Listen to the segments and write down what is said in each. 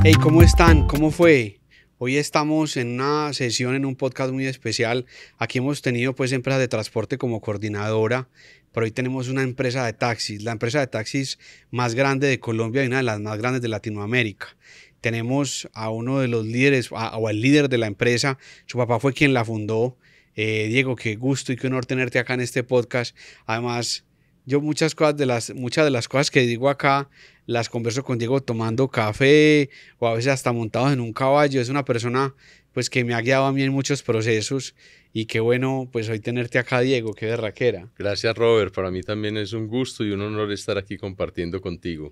Hey, ¿cómo están? ¿Cómo fue? Hoy estamos en una sesión, en un podcast muy especial. Aquí hemos tenido pues empresas de transporte como coordinadora, pero hoy tenemos una empresa de taxis, la empresa de taxis más grande de Colombia y una de las más grandes de Latinoamérica. Tenemos a uno de los líderes, o al líder de la empresa, su papá fue quien la fundó. Diego, qué gusto y qué honor tenerte acá en este podcast. Además, yo muchas de las cosas que digo acá las converso con Diego tomando café o a veces hasta montados en un caballo. Es una persona pues que me ha guiado a mí en muchos procesos y qué bueno pues hoy tenerte acá, Diego, qué berraquera. Gracias, Robert. Para mí también es un gusto y un honor estar aquí compartiendo contigo.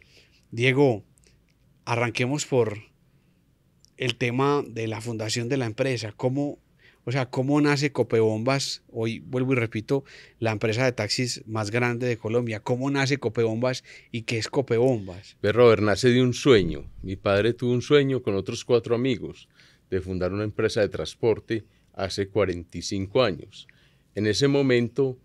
Diego, arranquemos por el tema de la fundación de la empresa. ¿Cómo nace Copebombas? Hoy vuelvo y repito, la empresa de taxis más grande de Colombia. ¿Cómo nace Copebombas y qué es Copebombas? Pues, Robert, nace de un sueño. Mi padre tuvo un sueño con otros 4 amigos de fundar una empresa de transporte hace 45 años. En ese momento,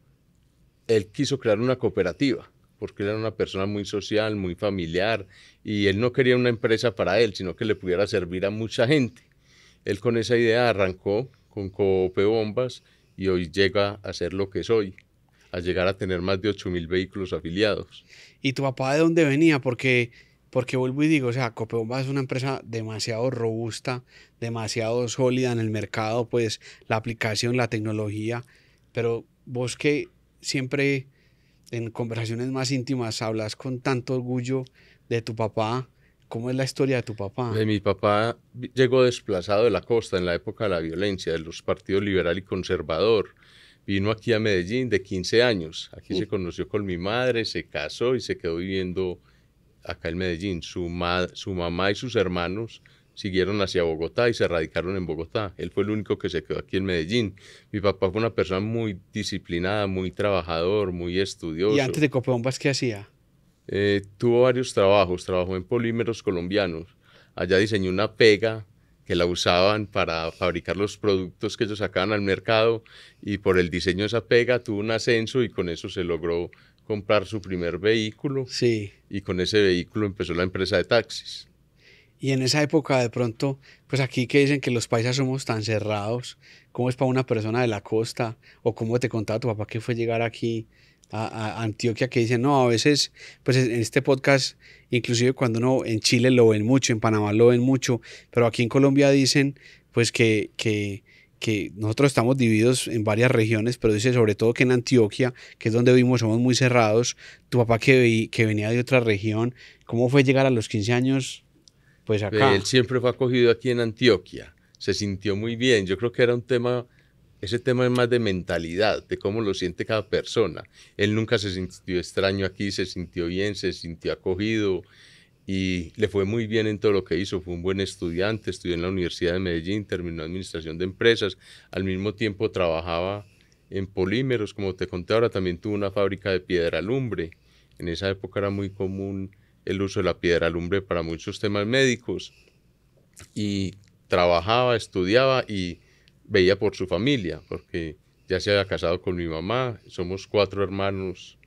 él quiso crear una cooperativa porque él era una persona muy social, muy familiar y él no quería una empresa para él, sino que le pudiera servir a mucha gente. Él con esa idea arrancó con Bombas y hoy llega a ser lo que es hoy, a llegar a tener más de 8.000 vehículos afiliados. ¿Y tu papá de dónde venía? Porque vuelvo y digo, o sea, Copebomba es una empresa demasiado robusta, demasiado sólida en el mercado, pues la aplicación, la tecnología, pero vos que siempre en conversaciones más íntimas hablas con tanto orgullo de tu papá, ¿cómo es la historia de tu papá? Mi papá llegó desplazado de la costa en la época de la violencia, de los partidos liberal y conservador. Vino aquí a Medellín de 15 años. Aquí se conoció con mi madre, se casó y se quedó viviendo acá en Medellín. Su mamá y sus hermanos siguieron hacia Bogotá y se radicaron en Bogotá. Él fue el único que se quedó aquí en Medellín. Mi papá fue una persona muy disciplinada, muy trabajador, muy Y antes estudioso. de Copebombas, ¿qué hacía? Tuvo varios trabajos, trabajó en polímeros colombianos. Allá diseñó una pega que la usaban para fabricar los productos que ellos sacaban al mercado y por el diseño de esa pega tuvo un ascenso y con eso se logró comprar su primer vehículo Sí. y con ese vehículo empezó la empresa de taxis. Y en esa época de pronto, pues aquí que dicen que los paisas somos tan cerrados, ¿cómo es para una persona de la costa? ¿O cómo te contaba tu papá que fue llegar aquí a Antioquia? Que dicen, no, a veces, pues en este podcast, inclusive cuando uno en Chile lo ven mucho, en Panamá lo ven mucho, pero aquí en Colombia dicen, pues que nosotros estamos divididos en varias regiones, pero dice sobre todo que en Antioquia, que es donde vivimos, somos muy cerrados. Tu papá que venía de otra región, ¿cómo fue llegar a los 15 años? Pues Él acá. siempre fue acogido aquí en Antioquia, se sintió muy bien. Yo creo que era un tema, ese tema es más de mentalidad, de cómo lo siente cada persona. Él nunca se sintió extraño aquí, se sintió bien, se sintió acogido y le fue muy bien en todo lo que hizo. Fue un buen estudiante, estudió en la Universidad de Medellín, terminó administración de empresas, al mismo tiempo trabajaba en polímeros, como te conté ahora, también tuvo una fábrica de piedra lumbre. En esa época era muy común el uso de la piedra lumbre para muchos temas médicos y trabajaba, estudiaba y veía por su familia, porque ya se había casado con mi mamá, somos 4 hermanos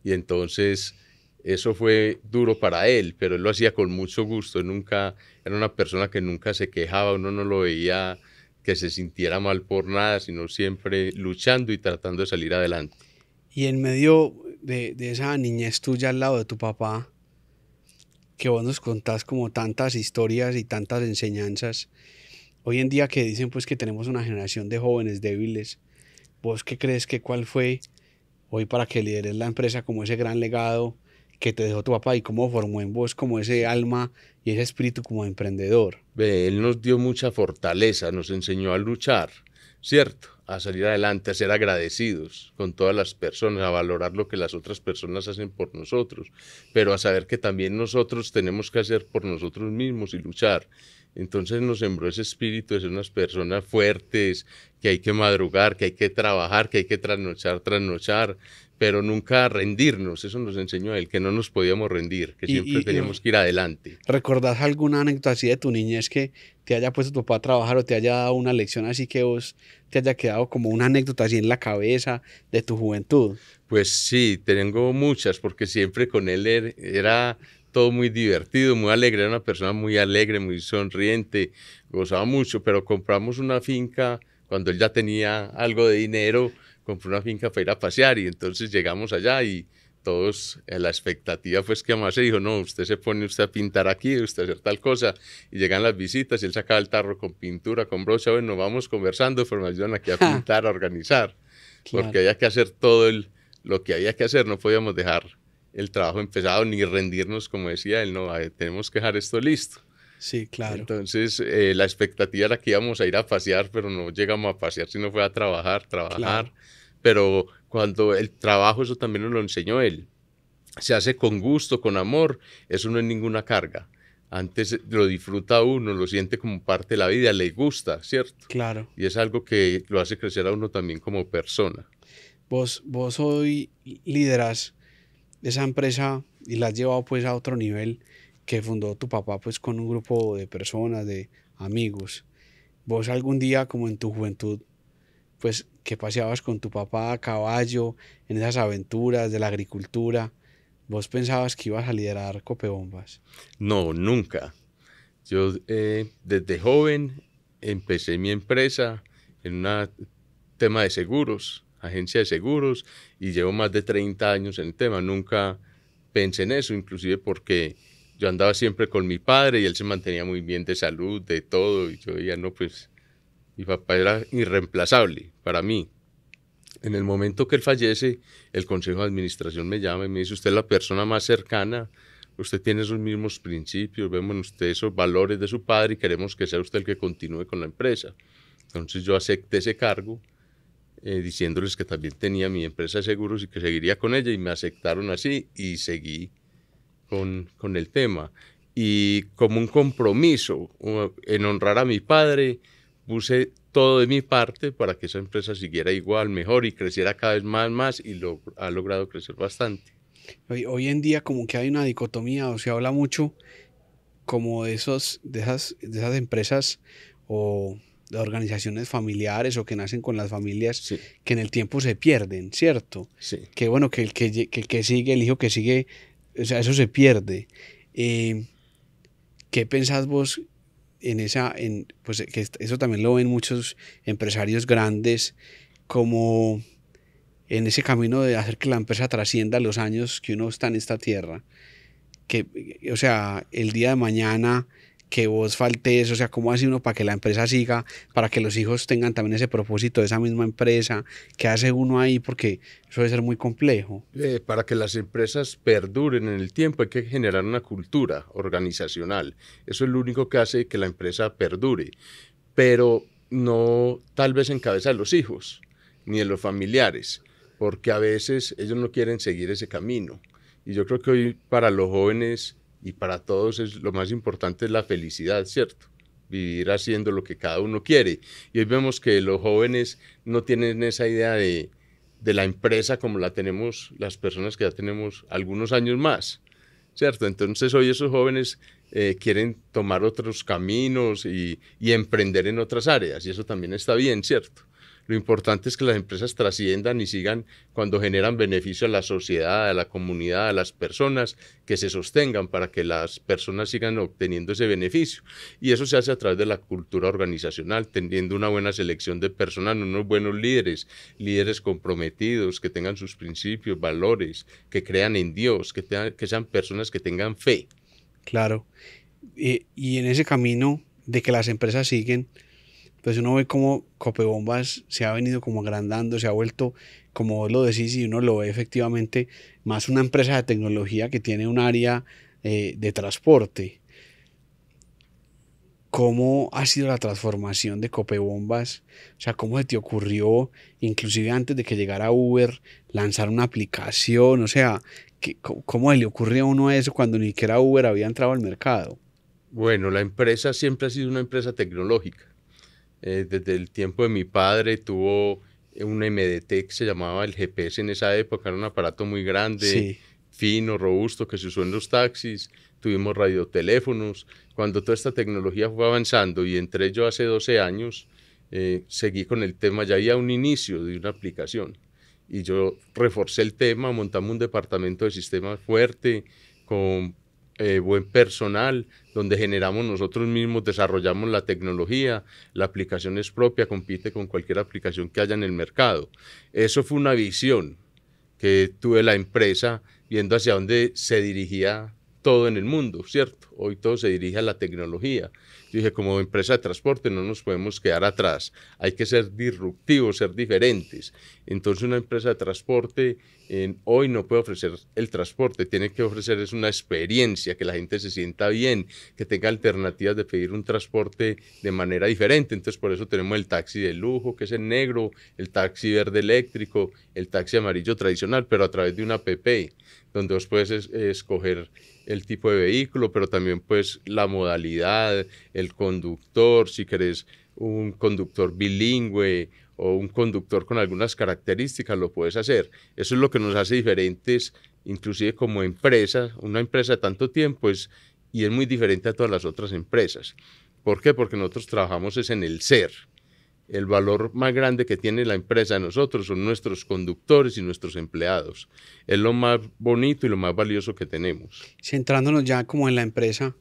y entonces eso fue duro para él, pero él lo hacía con mucho gusto. Él nunca, era una persona que nunca se quejaba, uno no lo veía que se sintiera mal por nada, sino siempre luchando y tratando de salir adelante. Y en medio de esa niñez tuya al lado de tu papá, que vos nos contás como tantas historias y tantas enseñanzas, hoy en día que dicen pues que tenemos una generación de jóvenes débiles, ¿vos qué crees que cuál fue hoy para que lideres la empresa como ese gran legado que te dejó tu papá y cómo formó en vos como ese alma y ese espíritu como emprendedor? Él nos dio mucha fortaleza, nos enseñó a luchar, ¿cierto? A salir adelante, a ser agradecidos con todas las personas, a valorar lo que las otras personas hacen por nosotros, pero a saber que también nosotros tenemos que hacer por nosotros mismos y luchar. Entonces nos sembró ese espíritu de ser unas personas fuertes, que hay que madrugar, que hay que trabajar, que hay que trasnochar, pero nunca rendirnos. Eso nos enseñó a él, que no nos podíamos rendir, que Y, siempre y, y teníamos que ir adelante. ¿recordás alguna anécdota así de tu niñez que te haya puesto tu papá a trabajar o te haya dado una lección así que vos te haya quedado como una anécdota así en la cabeza de tu juventud? Pues sí, tengo muchas, porque siempre con él era todo muy divertido, muy alegre, era una persona muy alegre, muy sonriente, gozaba mucho, pero compramos una finca cuando él ya tenía algo de dinero, compró una finca para ir a pasear y entonces llegamos allá y todos, la expectativa pues que Amasa dijo, no, usted se pone usted a pintar aquí, usted a hacer tal cosa, y llegan las visitas y él sacaba el tarro con pintura, con brocha, bueno, vamos conversando, pero me ayudan aquí a pintar, a organizar, porque Claro. había que hacer lo que había que hacer, no podíamos dejar el trabajo empezado ni rendirnos, como decía él, no, tenemos que dejar esto listo. Sí, claro. Entonces, la expectativa era que íbamos a ir a pasear, pero no llegamos a pasear, sino fue a trabajar, Claro. trabajar. Pero cuando el trabajo, eso también nos lo enseñó él, se hace con gusto, con amor, eso no es ninguna carga. Antes lo disfruta uno, lo siente como parte de la vida, le gusta, ¿cierto? Claro. Y es algo que lo hace crecer a uno también como persona. Vos hoy lideras esa empresa y la has llevado pues a otro nivel que fundó tu papá pues con un grupo de personas, de amigos. Vos algún día como en tu juventud pues que paseabas con tu papá a caballo en esas aventuras de la agricultura, vos pensabas que ibas a liderar Copebombas. No, nunca. Yo desde joven empecé mi empresa en un tema de seguros, agencia de seguros, y llevo más de 30 años en el tema. Nunca pensé en eso, inclusive porque yo andaba siempre con mi padre y él se mantenía muy bien de salud, de todo, y yo ya no, pues mi papá era irreemplazable para mí. En el momento que él fallece, el consejo de administración me llama y me dice, usted es la persona más cercana, usted tiene esos mismos principios, vemos en usted esos valores de su padre y queremos que sea usted el que continúe con la empresa. Entonces yo acepté ese cargo, diciéndoles que también tenía mi empresa de seguros y que seguiría con ella, y me aceptaron así y seguí con el tema. Y como un compromiso en honrar a mi padre, puse todo de mi parte para que esa empresa siguiera igual, mejor y creciera cada vez más y ha logrado crecer bastante. Hoy en día como que hay una dicotomía, o se habla mucho como de esas empresas o de organizaciones familiares o que nacen con las familias Sí, que en el tiempo se pierden, ¿cierto? sí. Que bueno, que el que sigue, el hijo que sigue, o sea, eso se pierde. Eh, ¿Qué pensás vos pues que eso también lo ven muchos empresarios grandes, como en ese camino de hacer que la empresa trascienda los años que uno está en esta tierra? Que, o sea, el día de mañana que vos faltes, o sea, ¿cómo hace uno para que la empresa siga, para que los hijos tengan también ese propósito de esa misma empresa? ¿Qué hace uno ahí? Porque eso debe ser muy complejo. Para que las empresas perduren en el tiempo hay que generar una cultura organizacional. Eso es lo único que hace que la empresa perdure. Pero no tal vez en cabeza de los hijos ni de los familiares, porque a veces ellos no quieren seguir ese camino. Y yo creo que hoy para los jóvenes y para todos lo más importante es la felicidad, ¿cierto? Vivir haciendo lo que cada uno quiere. Y hoy vemos que los jóvenes no tienen esa idea de la empresa como la tenemos las personas que ya tenemos algunos años más, ¿cierto? Entonces hoy esos jóvenes quieren tomar otros caminos y emprender en otras áreas, y eso también está bien, ¿cierto? Lo importante es que las empresas trasciendan y sigan cuando generan beneficio a la sociedad, a la comunidad, a las personas, que se sostengan para que las personas sigan obteniendo ese beneficio. Y eso se hace a través de la cultura organizacional, teniendo una buena selección de personas, unos buenos líderes, líderes comprometidos, que tengan sus principios, valores, que crean en Dios, que sean personas que tengan fe. Claro. Y en ese camino de que las empresas siguen, pues uno ve como Copebombas se ha venido como agrandando, se ha vuelto, como vos lo decís, y uno lo ve efectivamente más una empresa de tecnología que tiene un área de transporte. ¿Cómo ha sido la transformación de Copebombas? O sea, ¿cómo se te ocurrió, inclusive antes de que llegara Uber, lanzar una aplicación? O sea, ¿cómo le ocurrió a uno eso cuando ni siquiera Uber había entrado al mercado? Bueno, la empresa siempre ha sido una empresa tecnológica. Desde el tiempo de mi padre tuvo un MDT que se llamaba el GPS en esa época, era un aparato muy grande, Sí, fino, robusto, que se usó en los taxis, tuvimos radioteléfonos. Cuando toda esta tecnología fue avanzando y entré yo hace 12 años, seguí con el tema, ya había un inicio de una aplicación y yo reforcé el tema, montamos un departamento de sistemas fuerte, con buen personal, donde generamos nosotros mismos, desarrollamos la tecnología, la aplicación es propia, compite con cualquier aplicación que haya en el mercado. Eso fue una visión que tuve la empresa viendo hacia dónde se dirigía todo en el mundo, ¿cierto? Hoy todo se dirige a la tecnología. Yo dije, como empresa de transporte no nos podemos quedar atrás, hay que ser disruptivos, ser diferentes. Entonces una empresa de transporte hoy no puede ofrecer el transporte, tiene que ofrecer es una experiencia, que la gente se sienta bien, que tenga alternativas de pedir un transporte de manera diferente. Entonces por eso tenemos el taxi de lujo, que es el negro, el taxi verde eléctrico, el taxi amarillo tradicional, pero a través de una app, donde vos puedes escoger el tipo de vehículo, pero también pues la modalidad, el conductor, si querés un conductor bilingüe o un conductor con algunas características, lo puedes hacer. Eso es lo que nos hace diferentes, inclusive como empresa, una empresa de tanto tiempo y es muy diferente a todas las otras empresas. ¿Por qué? Porque nosotros trabajamos es en el ser. El valor más grande que tiene la empresa de nosotros son nuestros conductores y nuestros empleados. Es lo más bonito y lo más valioso que tenemos. Centrándonos ya como en la empresa,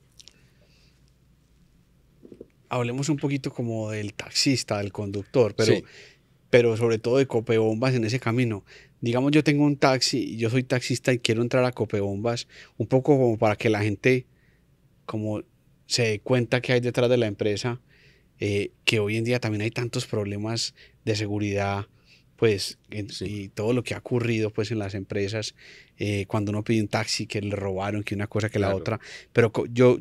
hablemos un poquito como del taxista, del conductor, Sí. pero sobre todo de Copebombas en ese camino. Digamos, yo tengo un taxi y yo soy taxista y quiero entrar a Copebombas, un poco como para que la gente como se dé cuenta que hay detrás de la empresa, que hoy en día también hay tantos problemas de seguridad, pues, Sí, y todo lo que ha ocurrido, pues, en las empresas, cuando uno pide un taxi, que le robaron, que una cosa, que la claro. otra. Pero yo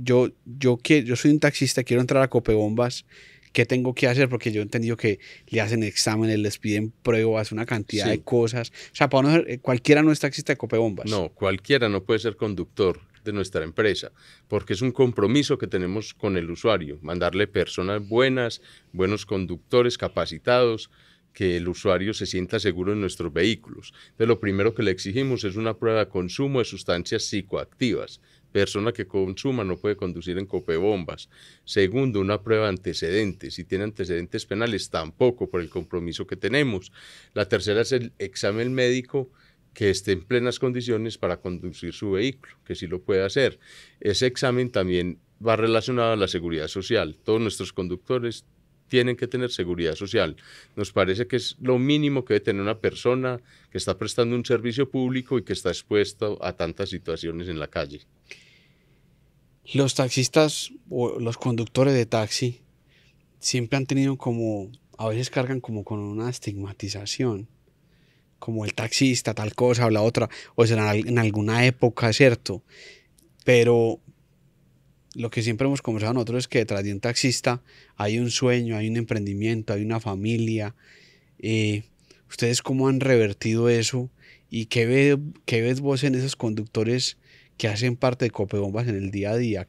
soy un taxista, quiero entrar a Copebombas, ¿qué tengo que hacer? Porque yo he entendido que le hacen exámenes, les piden pruebas, una cantidad de Sí. cosas. O sea, para uno, cualquiera no es taxista de Copebombas. No, cualquiera no puede ser conductor de nuestra empresa, porque es un compromiso que tenemos con el usuario, mandarle personas buenas, buenos conductores capacitados, que el usuario se sienta seguro en nuestros vehículos. Entonces, lo primero que le exigimos es una prueba de consumo de sustancias psicoactivas. Persona que consuma no puede conducir en Copebombas. Segundo, una prueba de antecedentes. Si tiene antecedentes penales, tampoco, por el compromiso que tenemos. La tercera es el examen médico, que esté en plenas condiciones para conducir su vehículo, que sí lo puede hacer. Ese examen también va relacionado a la seguridad social. Todos nuestros conductores tienen que tener seguridad social. Nos parece que es lo mínimo que debe tener una persona que está prestando un servicio público y que está expuesto a tantas situaciones en la calle. Los taxistas o los conductores de taxi siempre han tenido como, a veces cargan como con una estigmatización, como el taxista, tal cosa o la otra, o será en alguna época, ¿cierto? Pero lo que siempre hemos conversado nosotros es que detrás de un taxista hay un sueño, hay un emprendimiento, hay una familia. Eh, ¿Ustedes cómo han revertido eso? ¿Y qué ves vos en esos conductores que hacen parte de Copebombas en el día a día?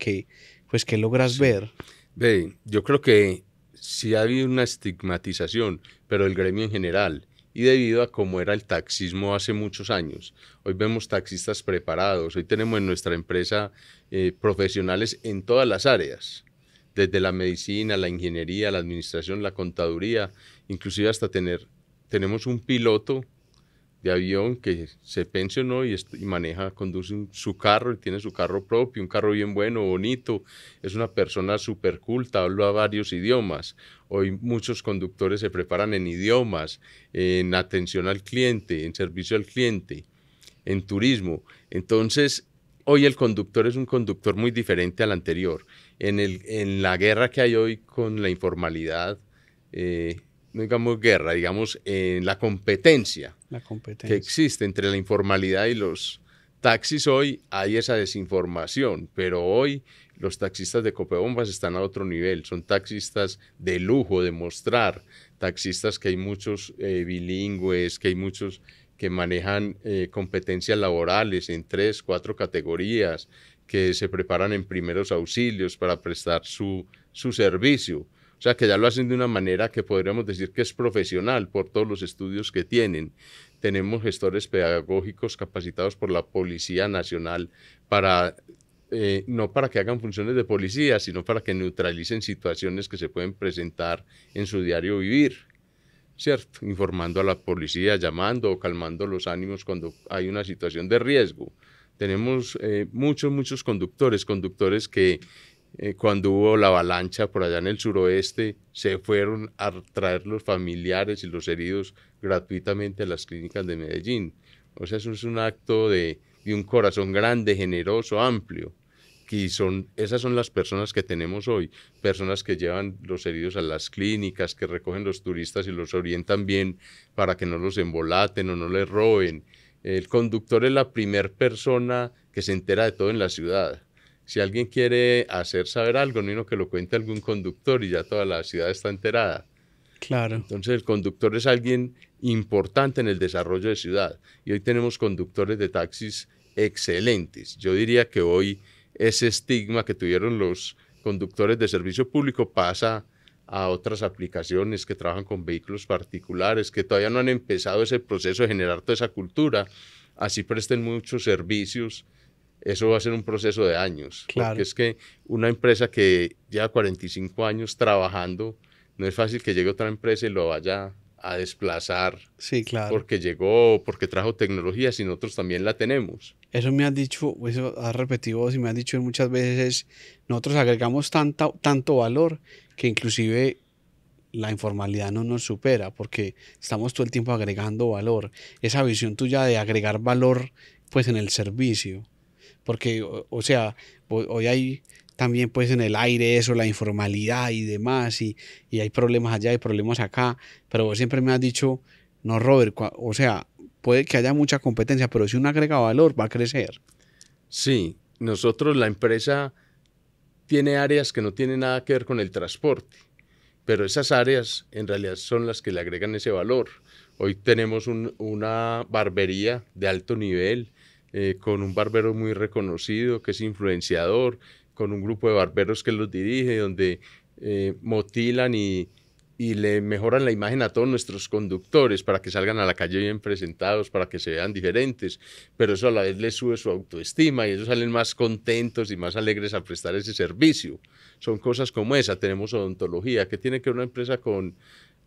Pues, ¿qué logras Sí. ver? Ve, yo creo que sí ha habido una estigmatización, pero el gremio en general, y debido a cómo era el taxismo hace muchos años. Hoy vemos taxistas preparados, hoy tenemos en nuestra empresa profesionales en todas las áreas, desde la medicina, la ingeniería, la administración, la contaduría, inclusive hasta tenemos un piloto de avión que se pensionó y maneja, conduce su carro y tiene su carro propio, un carro bien bueno, bonito, es una persona súper culta, habla varios idiomas. Hoy muchos conductores se preparan en idiomas, en atención al cliente, en servicio al cliente, en turismo. Entonces, hoy el conductor es un conductor muy diferente al anterior. En la guerra que hay hoy con la informalidad, no digamos guerra, digamos la competencia La que competencia. existe entre la informalidad y los taxis, hoy hay esa desinformación, pero hoy los taxistas de Copebombas están a otro nivel, son taxistas de lujo, de mostrar, taxistas que hay muchos bilingües, que hay muchos que manejan competencias laborales en 3, 4 categorías, que se preparan en primeros auxilios para prestar su servicio. O sea, que ya lo hacen de una manera que podríamos decir que es profesional por todos los estudios que tienen. Tenemos gestores pedagógicos capacitados por la Policía Nacional para, no para que hagan funciones de policía, sino para que neutralicen situaciones que se pueden presentar en su diario vivir, ¿cierto? Informando a la policía, llamando o calmando los ánimos cuando hay una situación de riesgo, Tenemos muchos conductores que cuando hubo la avalancha por allá en el suroeste, se fueron a traer los familiares y los heridos gratuitamente a las clínicas de Medellín. O sea, eso es un acto de un corazón grande, generoso, amplio. Y esas son las personas que tenemos hoy, personas que llevan los heridos a las clínicas, que recogen los turistas y los orientan bien para que no los embolaten o no les roben. El conductor es la primera persona que se entera de todo en la ciudad. Si alguien quiere hacer saber algo, no que lo cuente algún conductor y ya toda la ciudad está enterada. Claro. Entonces el conductor es alguien importante en el desarrollo de ciudad y hoy tenemos conductores de taxis excelentes. Yo diría que hoy ese estigma que tuvieron los conductores de servicio público pasa a otras aplicaciones que trabajan con vehículos particulares, que todavía no han empezado ese proceso de generar toda esa cultura, así presten muchos servicios. Eso va a ser un proceso de años, claro. Porque es que una empresa que lleva 45 años trabajando, no es fácil que llegue otra empresa y lo vaya a desplazar. Sí, claro. Porque llegó, porque trajo tecnología, si nosotros también la tenemos. Eso me has dicho, eso has repetido vos y me has dicho muchas veces, nosotros agregamos tanto valor que inclusive la informalidad no nos supera porque estamos todo el tiempo agregando valor. Esa visión tuya de agregar valor pues en el servicio. Porque, o sea, hoy hay también pues en el aire eso, la informalidad y demás, y hay problemas allá, hay problemas acá, pero vos siempre me has dicho, no, Robert, o sea, puede que haya mucha competencia, pero si uno agrega valor, va a crecer. Sí, nosotros, la empresa, tiene áreas que no tienen nada que ver con el transporte, pero esas áreas en realidad son las que le agregan ese valor. Hoy tenemos una barbería de alto nivel, con un barbero muy reconocido, que es influenciador, con un grupo de barberos que los dirige, donde motilan y le mejoran la imagen a todos nuestros conductores para que salgan a la calle bien presentados, para que se vean diferentes, pero eso a la vez les sube su autoestima y ellos salen más contentos y más alegres a prestar ese servicio. Son cosas como esa. Tenemos odontología. ¿Qué tiene que ver una empresa con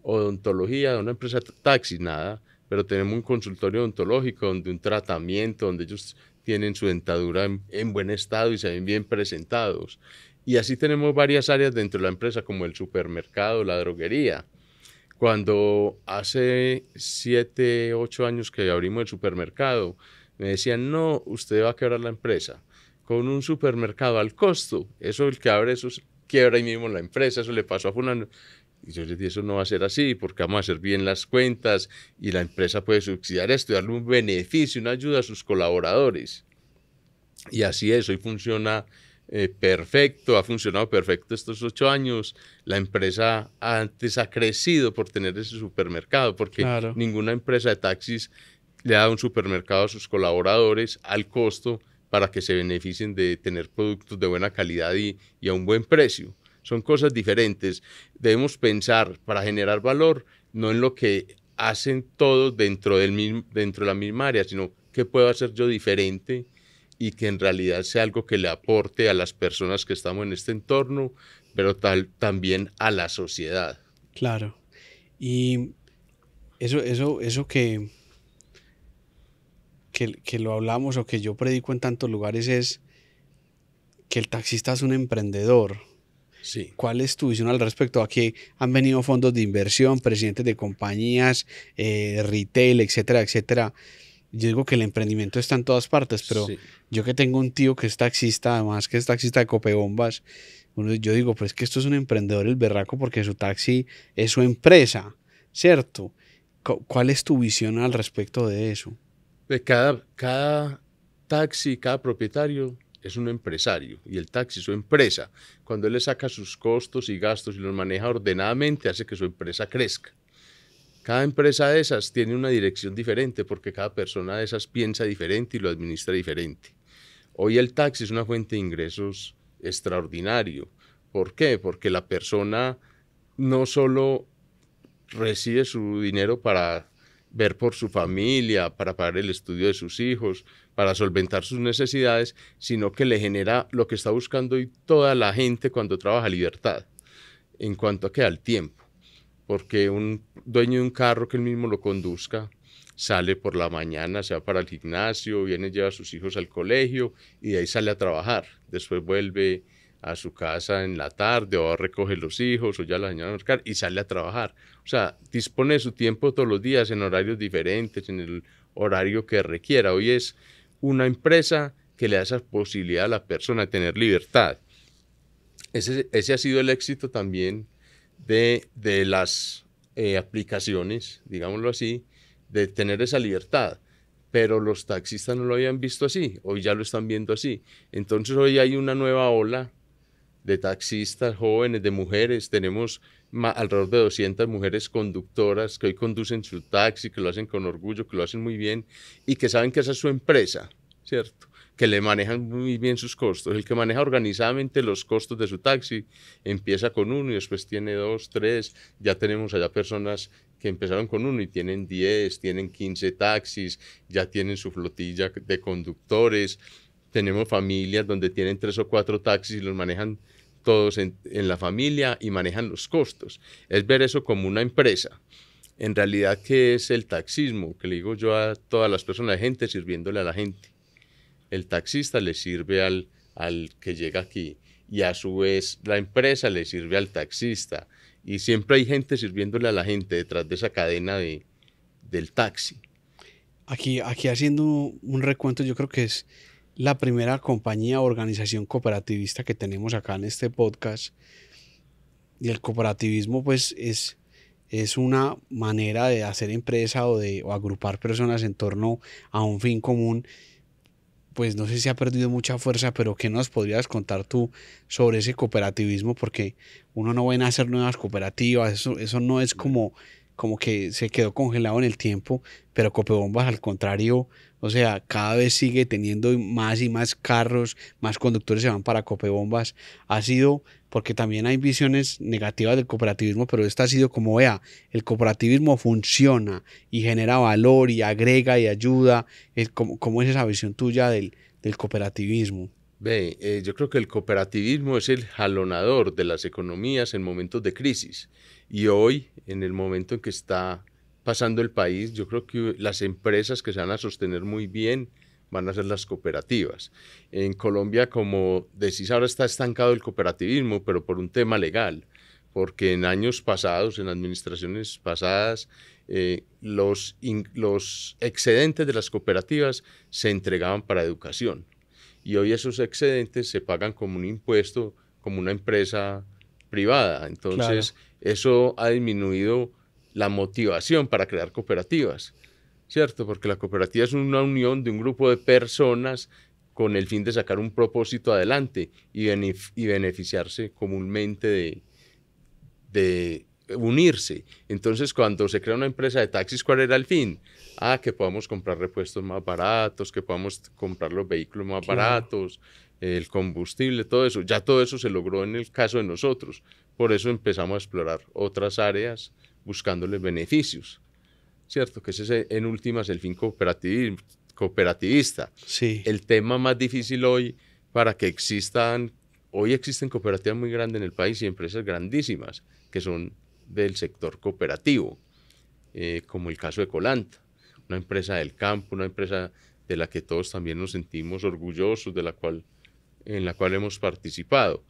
odontología? Una empresa de taxis, nada, pero tenemos un consultorio odontológico donde un tratamiento, donde ellos tienen su dentadura en buen estado y se ven bien presentados. Y así tenemos varias áreas dentro de la empresa, como el supermercado, la droguería. Cuando hace 7, 8 años que abrimos el supermercado, me decían, no, usted va a quebrar la empresa. Con un supermercado al costo, eso el que abre, eso quiebra ahí mismo la empresa, eso le pasó a fulano. Y yo les dije, eso no va a ser así, porque vamos a hacer bien las cuentas y la empresa puede subsidiar esto y darle un beneficio, una ayuda a sus colaboradores. Y así es, hoy funciona perfecto, ha funcionado perfecto estos 8 años. La empresa antes ha crecido por tener ese supermercado, porque claro, ninguna empresa de taxis le da un supermercado a sus colaboradores al costo para que se beneficien de tener productos de buena calidad y a un buen precio. Son cosas diferentes. Debemos pensar para generar valor, no en lo que hacen todos dentro de la misma área, sino qué puedo hacer yo diferente y que en realidad sea algo que le aporte a las personas que estamos en este entorno, pero también a la sociedad. Claro. Y eso que lo hablamos o que yo predico en tantos lugares es que el taxista es un emprendedor. Sí. ¿Cuál es tu visión al respecto? Aquí han venido fondos de inversión, presidentes de compañías, retail, etcétera, etcétera. Yo digo que el emprendimiento está en todas partes, pero sí, yo que tengo un tío que es taxista, además que es taxista de Copebombas, yo digo, pues que esto es un emprendedor el berraco porque su taxi es su empresa, ¿cierto? ¿Cuál es tu visión al respecto de eso? De cada taxi, cada propietario es un empresario y el taxi es su empresa. Cuando él le saca sus costos y gastos y los maneja ordenadamente, hace que su empresa crezca. Cada empresa de esas tiene una dirección diferente porque cada persona de esas piensa diferente y lo administra diferente. Hoy el taxi es una fuente de ingresos extraordinario. ¿Por qué? Porque la persona no solo recibe su dinero para ver por su familia, para pagar el estudio de sus hijos, para solventar sus necesidades, sino que le genera lo que está buscando hoy toda la gente cuando trabaja: libertad, en cuanto a que al tiempo. Porque un dueño de un carro que él mismo lo conduzca, sale por la mañana, se va para el gimnasio, viene, lleva a sus hijos al colegio y de ahí sale a trabajar. Después vuelve a su casa en la tarde o recoge los hijos o ya la señora a mercar y sale a trabajar. O sea, dispone de su tiempo todos los días en horarios diferentes, en el horario que requiera. Hoy es una empresa que le da esa posibilidad a la persona de tener libertad. Ese ha sido el éxito también de las aplicaciones, digámoslo así, de tener esa libertad. Pero los taxistas no lo habían visto así, hoy ya lo están viendo así. Entonces hoy hay una nueva ola de taxistas jóvenes, de mujeres. Tenemos alrededor de 200 mujeres conductoras que hoy conducen su taxi, que lo hacen con orgullo, que lo hacen muy bien y que saben que esa es su empresa, ¿cierto? Que le manejan muy bien sus costos. El que maneja organizadamente los costos de su taxi empieza con uno y después tiene 2, 3. Ya tenemos allá personas que empezaron con uno y tienen 10, tienen 15 taxis, ya tienen su flotilla de conductores. Tenemos familias donde tienen 3 o 4 taxis y los manejan todos en la familia y manejan los costos. Es ver eso como una empresa. En realidad, ¿qué es el taxismo? Que le digo yo a todas las personas, la gente sirviéndole a la gente. El taxista le sirve al que llega aquí y a su vez la empresa le sirve al taxista y siempre hay gente sirviéndole a la gente detrás de esa cadena del taxi. Aquí haciendo un recuento, yo creo que es la primera compañía o organización cooperativista que tenemos acá en este podcast. Y el cooperativismo pues es una manera de hacer empresa o agrupar personas en torno a un fin común. Pues no sé si ha perdido mucha fuerza, pero ¿qué nos podrías contar tú sobre ese cooperativismo? Porque uno no va a hacer nuevas cooperativas, eso no es como que se quedó congelado en el tiempo, pero Copebombas al contrario, o sea, cada vez sigue teniendo más y más carros, más conductores se van para Copebombas. Ha sido, porque también hay visiones negativas del cooperativismo, pero esta ha sido como, vea, el cooperativismo funciona y genera valor y agrega y ayuda. ¿Cómo es esa visión tuya del cooperativismo? Yo creo que el cooperativismo es el jalonador de las economías en momentos de crisis. Y hoy, en el momento en que está pasando el país, yo creo que las empresas que se van a sostener muy bien van a ser las cooperativas. En Colombia, como decís, ahora está estancado el cooperativismo, pero por un tema legal, porque en años pasados, en administraciones pasadas, los excedentes de las cooperativas se entregaban para educación. Y hoy esos excedentes se pagan como un impuesto, como una empresa privada. Entonces, Claro. eso ha disminuido la motivación para crear cooperativas, ¿cierto? Porque la cooperativa es una unión de un grupo de personas con el fin de sacar un propósito adelante y beneficiarse comúnmente de unirse. Entonces, cuando se crea una empresa de taxis, ¿cuál era el fin? Que podamos comprar repuestos más baratos, que podamos comprar los vehículos más Claro. baratos, el combustible, todo eso. Ya todo eso se logró en el caso de nosotros. Por eso empezamos a explorar otras áreas buscándoles beneficios, ¿cierto? Que ese es en últimas el fin cooperativista. Sí, El tema más difícil hoy para que hoy existen cooperativas muy grandes en el país y empresas grandísimas que son del sector cooperativo, como el caso de Colanta, una empresa del campo, una empresa de la que todos también nos sentimos orgullosos, en la cual hemos participado.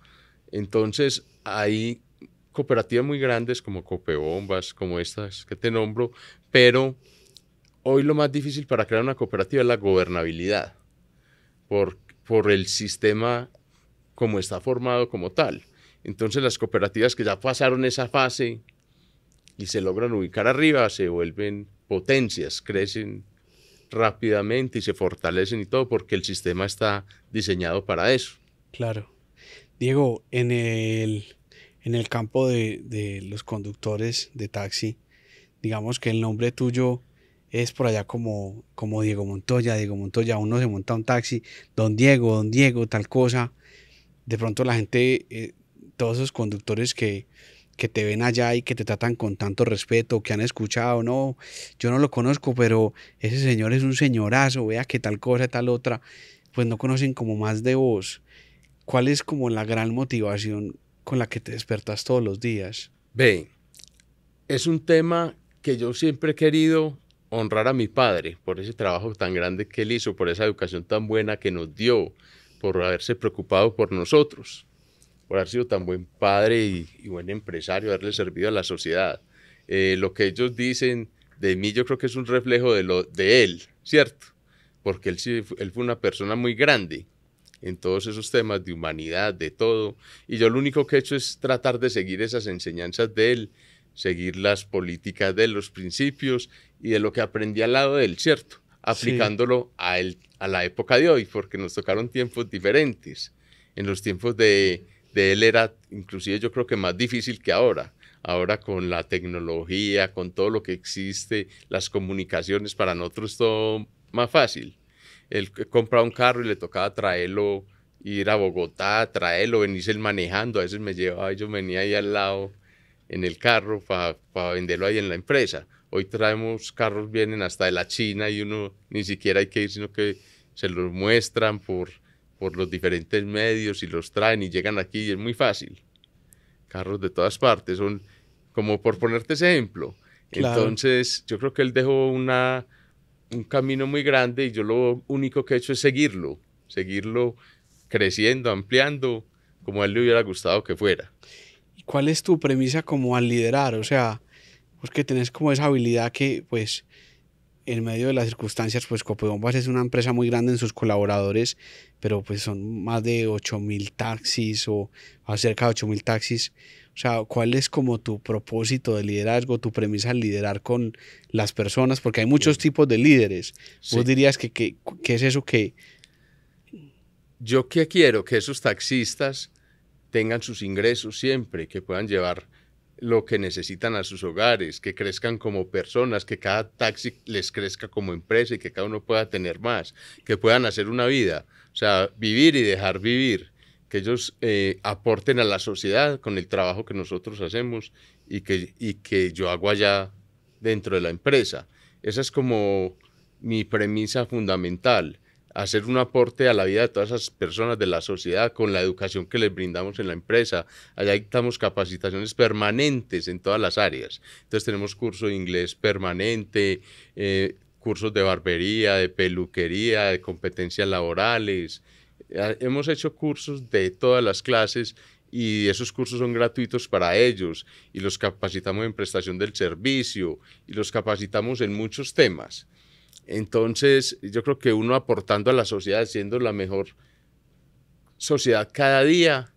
Entonces, hay cooperativas muy grandes como Copebombas, como estas que te nombro, pero hoy lo más difícil para crear una cooperativa es la gobernabilidad, por el sistema como está formado como tal. Entonces las cooperativas que ya pasaron esa fase y se logran ubicar arriba se vuelven potencias, crecen rápidamente y se fortalecen y todo porque el sistema está diseñado para eso. claro. Diego, en el campo de los conductores de taxi, digamos que el nombre tuyo es por allá como Diego Montoya, Diego Montoya, uno se monta un taxi, don Diego, tal cosa. De pronto la gente, todos esos conductores que te ven allá y que te tratan con tanto respeto, que han escuchado, no, yo no lo conozco, pero ese señor es un señorazo, vea que tal cosa, tal otra, pues no conocen como más de vos. ¿Cuál es como la gran motivación con la que te despertas todos los días? Ve, es un tema que yo siempre he querido honrar a mi padre por ese trabajo tan grande que él hizo, por esa educación tan buena que nos dio, por haberse preocupado por nosotros, por haber sido tan buen padre y buen empresario, haberle servido a la sociedad. Lo que ellos dicen de mí yo creo que es un reflejo de él, ¿cierto? Porque él fue una persona muy grande en todos esos temas de humanidad, de todo, y yo lo único que he hecho es tratar de seguir esas enseñanzas de él, seguir las políticas de él, los principios y de lo que aprendí al lado de él, ¿cierto? Sí, Aplicándolo a él, a la época de hoy, porque nos tocaron tiempos diferentes. En los tiempos de él era inclusive yo creo que más difícil que ahora. Ahora con la tecnología, con todo lo que existe, las comunicaciones, para nosotros es todo más fácil. Él compraba un carro y le tocaba traerlo, ir a Bogotá, traerlo, venirse él manejando, a veces me llevaba y yo venía ahí al lado en el carro para venderlo ahí en la empresa. Hoy traemos carros, vienen hasta de la China y uno ni siquiera hay que ir, sino que se los muestran por los diferentes medios y los traen y llegan aquí y es muy fácil. Carros de todas partes, son como por ponerte ese ejemplo. claro. Entonces, yo creo que él dejó un camino muy grande y yo lo único que he hecho es seguirlo creciendo, ampliando, como a él le hubiera gustado que fuera. ¿Y cuál es tu premisa como al liderar? O sea, porque tenés como esa habilidad que, pues, en medio de las circunstancias, pues Copebombas es una empresa muy grande en sus colaboradores, pero pues son más de 8.000 taxis o cerca de 8.000 taxis. O sea, ¿cuál es como tu propósito de liderazgo, tu premisa al liderar con las personas? Porque hay muchos Sí. tipos de líderes. ¿Vos Sí. dirías que es eso que... Yo qué quiero que esos taxistas tengan sus ingresos siempre, que puedan llevar lo que necesitan a sus hogares, que crezcan como personas, que cada taxi les crezca como empresa y que cada uno pueda tener más, que puedan hacer una vida, o sea, vivir y dejar vivir, que ellos aporten a la sociedad con el trabajo que nosotros hacemos y que yo hago allá dentro de la empresa. Esa es como mi premisa fundamental, hacer un aporte a la vida de todas esas personas de la sociedad con la educación que les brindamos en la empresa. Allá dictamos capacitaciones permanentes en todas las áreas. Entonces tenemos curso de inglés permanente, cursos de barbería, de peluquería, de competencias laborales. Hemos hecho cursos de todas las clases y esos cursos son gratuitos para ellos y los capacitamos en prestación del servicio y los capacitamos en muchos temas. Entonces, yo creo que uno aportando a la sociedad, siendo la mejor sociedad cada día,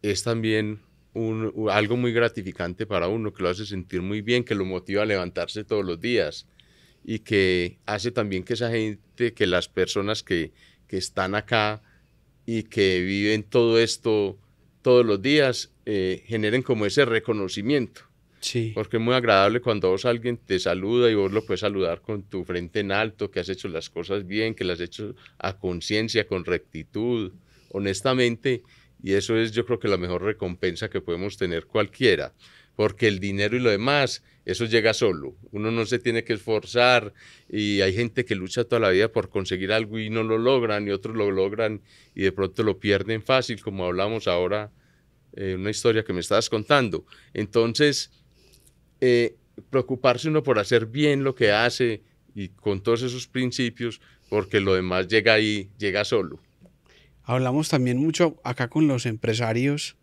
es también algo muy gratificante para uno, que lo hace sentir muy bien, que lo motiva a levantarse todos los días y que hace también que esa gente, que las personas que están acá y que viven todo esto todos los días, generen como ese reconocimiento. Sí. Porque es muy agradable cuando vos alguien te saluda y vos lo puedes saludar con tu frente en alto, que has hecho las cosas bien, que las has hecho a conciencia, con rectitud, honestamente. Y eso es yo creo que la mejor recompensa que podemos tener cualquiera. Porque el dinero y lo demás, eso llega solo. Uno no se tiene que esforzar y hay gente que lucha toda la vida por conseguir algo y no lo logran y otros lo logran y de pronto lo pierden fácil, como hablamos ahora, una historia que me estabas contando. Entonces, preocuparse uno por hacer bien lo que hace y con todos esos principios, porque lo demás llega ahí, llega solo. Hablamos también mucho acá con los empresarios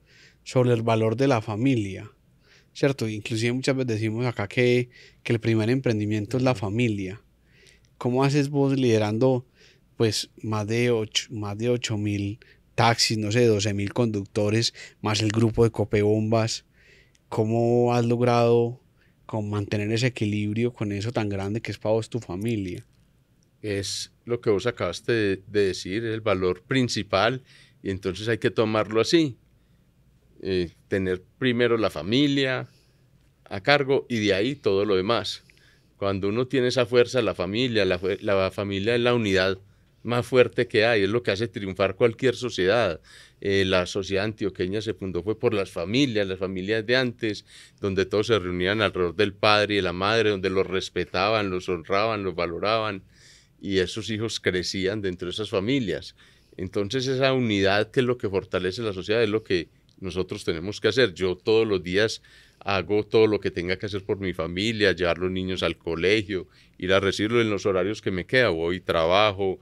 sobre el valor de la familia, ¿cierto? Inclusive muchas veces decimos acá que el primer emprendimiento es la familia. ¿Cómo haces vos liderando pues más de 8.000 taxis, no sé, 12.000 conductores, más el grupo de copebombas? ¿Cómo has logrado con mantener ese equilibrio con eso tan grande que es para vos tu familia? Es lo que vos acabaste de decir, el valor principal, y entonces hay que tomarlo así. Tener primero la familia a cargo y de ahí todo lo demás. Cuando uno tiene esa fuerza, la familia es la unidad más fuerte que hay, es lo que hace triunfar cualquier sociedad. La sociedad antioqueña se fundó fue por las familias de antes, donde todos se reunían alrededor del padre y de la madre, donde los respetaban, los honraban, los valoraban, y esos hijos crecían dentro de esas familias. Entonces esa unidad que es lo que fortalece la sociedad, es lo que nosotros tenemos que hacer. Yo todos los días hago todo lo que tenga que hacer por mi familia, llevar los niños al colegio, ir a recibirlos en los horarios que me queda. Voy, trabajo,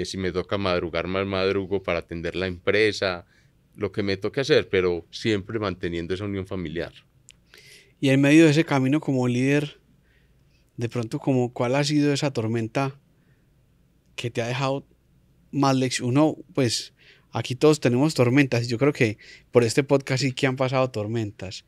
si me toca madrugar más madrugo para atender la empresa, lo que me toque hacer, pero siempre manteniendo esa unión familiar. Y en medio de ese camino como líder, de pronto, ¿cuál ha sido esa tormenta que te ha dejado más lección? Uno, pues, aquí todos tenemos tormentas. Yo creo que por este podcast sí que han pasado tormentas.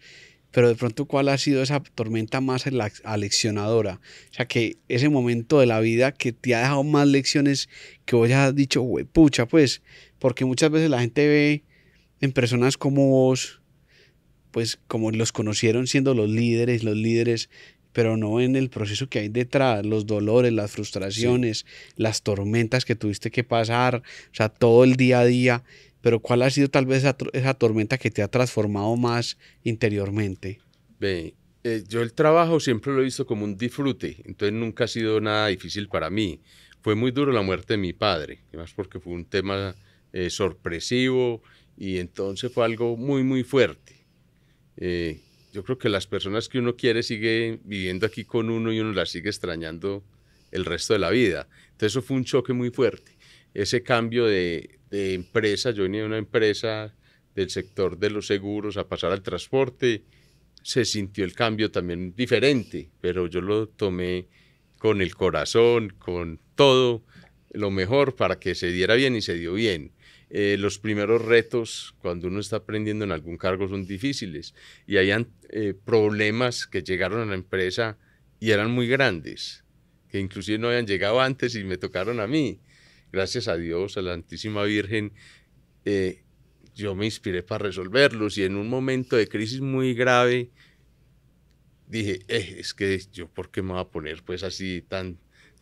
Pero de pronto, ¿cuál ha sido esa tormenta más aleccionadora? O sea, que ese momento de la vida que te ha dejado más lecciones que vos ya has dicho, güey, pucha, pues, porque muchas veces la gente ve en personas como vos, pues, como los conocieron siendo los líderes, pero no en el proceso que hay detrás, los dolores, las frustraciones, las tormentas que tuviste que pasar, o sea, todo el día a día. Pero ¿cuál ha sido tal vez esa tormenta que te ha transformado más interiormente? Yo el trabajo siempre lo he visto como un disfrute, entonces nunca ha sido nada difícil para mí. Fue muy duro la muerte de mi padre, además porque fue un tema sorpresivo y entonces fue algo muy, muy fuerte. Yo creo que las personas que uno quiere siguen viviendo aquí con uno y uno las sigue extrañando el resto de la vida. Entonces eso fue un choque muy fuerte. Ese cambio de empresa, yo venía de una empresa del sector de los seguros a pasar al transporte, se sintió el cambio también diferente, pero yo lo tomé con el corazón, con todo lo mejor para que se diera bien y se dio bien. Los primeros retos cuando uno está aprendiendo en algún cargo son difíciles y hayan problemas que llegaron a la empresa y eran muy grandes, que inclusive no habían llegado antes y me tocaron a mí. Gracias a Dios, a la Santísima Virgen, yo me inspiré para resolverlos y en un momento de crisis muy grave dije, es que yo por qué me voy a poner pues así tan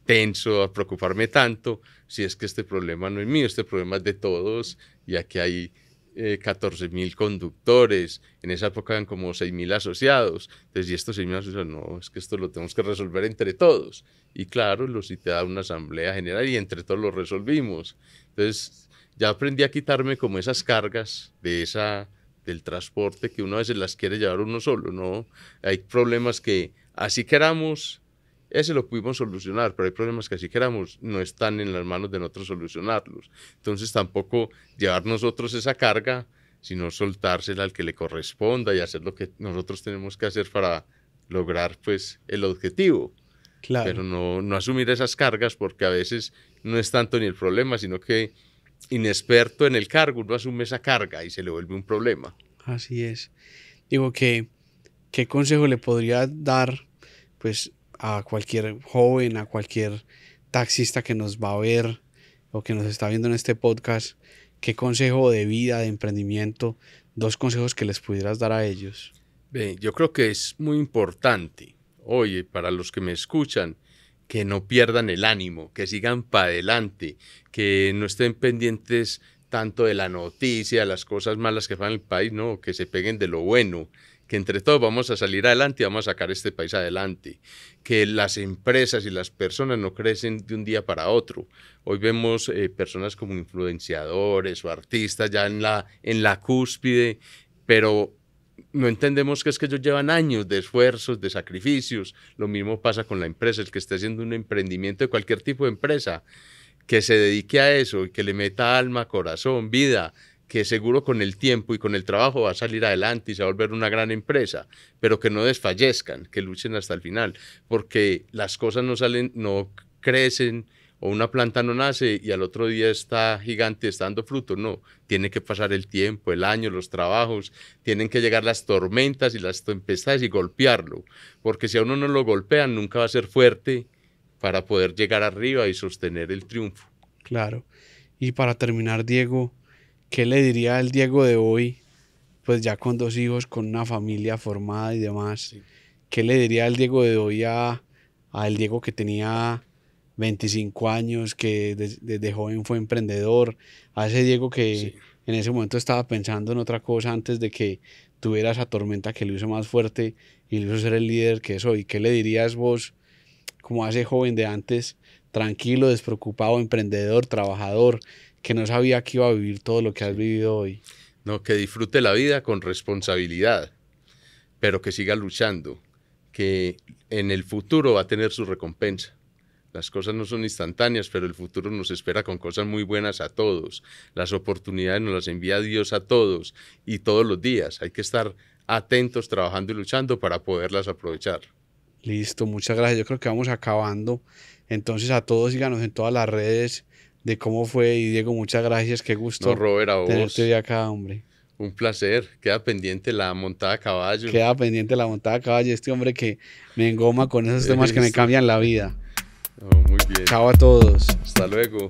tenso, a preocuparme tanto, si es que este problema no es mío, este problema es de todos y aquí hay 14.000 conductores, en esa época eran como 6.000 asociados, entonces y estos 6.000 asociados, no, es que esto lo tenemos que resolver entre todos, y claro, lo cité a una asamblea general y entre todos lo resolvimos, entonces ya aprendí a quitarme como esas cargas del transporte que uno a veces las quiere llevar uno solo, ¿no? Hay problemas que así queramos, ese lo pudimos solucionar, pero hay problemas que así queramos, no están en las manos de nosotros solucionarlos. Entonces tampoco llevar nosotros esa carga, sino soltársela al que le corresponda y hacer lo que nosotros tenemos que hacer para lograr pues el objetivo. Claro. Pero no asumir esas cargas porque a veces no es tanto ni el problema, sino que inexperto en el cargo, uno asume esa carga y se le vuelve un problema. Así es. Digo que, ¿qué consejo le podría dar pues a cualquier joven, a cualquier taxista que nos va a ver o que nos está viendo en este podcast? ¿Qué consejo de vida, de emprendimiento, 2 consejos que les pudieras dar a ellos? Yo creo que es muy importante, oye, para los que me escuchan, que no pierdan el ánimo, que sigan para adelante, que no estén pendientes tanto de la noticia, las cosas malas que pasan en el país, no, que se peguen de lo bueno, que entre todos vamos a salir adelante y vamos a sacar este país adelante, que las empresas y las personas no crecen de un día para otro. Hoy vemos personas como influenciadores o artistas ya en la cúspide, pero no entendemos que es que ellos llevan años de esfuerzos, de sacrificios. Lo mismo pasa con la empresa, el que esté haciendo un emprendimiento de cualquier tipo de empresa, que se dedique a eso y que le meta alma, corazón, vida, que seguro con el tiempo y con el trabajo va a salir adelante y se va a volver una gran empresa, pero que no desfallezcan, que luchen hasta el final, porque las cosas no salen, no crecen, o una planta no nace y al otro día está gigante, está dando frutos, no, tiene que pasar el tiempo, el año, los trabajos, tienen que llegar las tormentas y las tempestades y golpearlo, porque si a uno no lo golpean nunca va a ser fuerte para poder llegar arriba y sostener el triunfo. Claro. Y para terminar, Diego, ¿qué le diría al Diego de hoy, pues ya con 2 hijos, con una familia formada y demás? Sí. ¿Qué le diría al Diego de hoy al Diego que tenía 25 años, que desde joven fue emprendedor, a ese Diego que en ese momento estaba pensando en otra cosa antes de que tuviera esa tormenta que lo hizo más fuerte y lo hizo ser el líder que es hoy? ¿Qué le dirías vos como a ese joven de antes, tranquilo, despreocupado, emprendedor, trabajador, que no sabía que iba a vivir todo lo que has vivido hoy? No, que disfrute la vida con responsabilidad, pero que siga luchando, que en el futuro va a tener su recompensa. Las cosas no son instantáneas, pero el futuro nos espera con cosas muy buenas a todos. Las oportunidades nos las envía Dios a todos y todos los días. Hay que estar atentos, trabajando y luchando para poderlas aprovechar. Listo, muchas gracias. Yo creo que vamos acabando. Entonces a todos síganos en todas las redes de cómo fue. Y Diego, muchas gracias. Qué gusto No, Robert, a tenerte vos. hoy acá, hombre. Un placer. Queda pendiente la montada a caballo. Queda pendiente la montada a caballo. Este hombre que me engoma con esos temas que me Listo. cambian la vida. Oh, muy bien. Chao a todos. Hasta luego.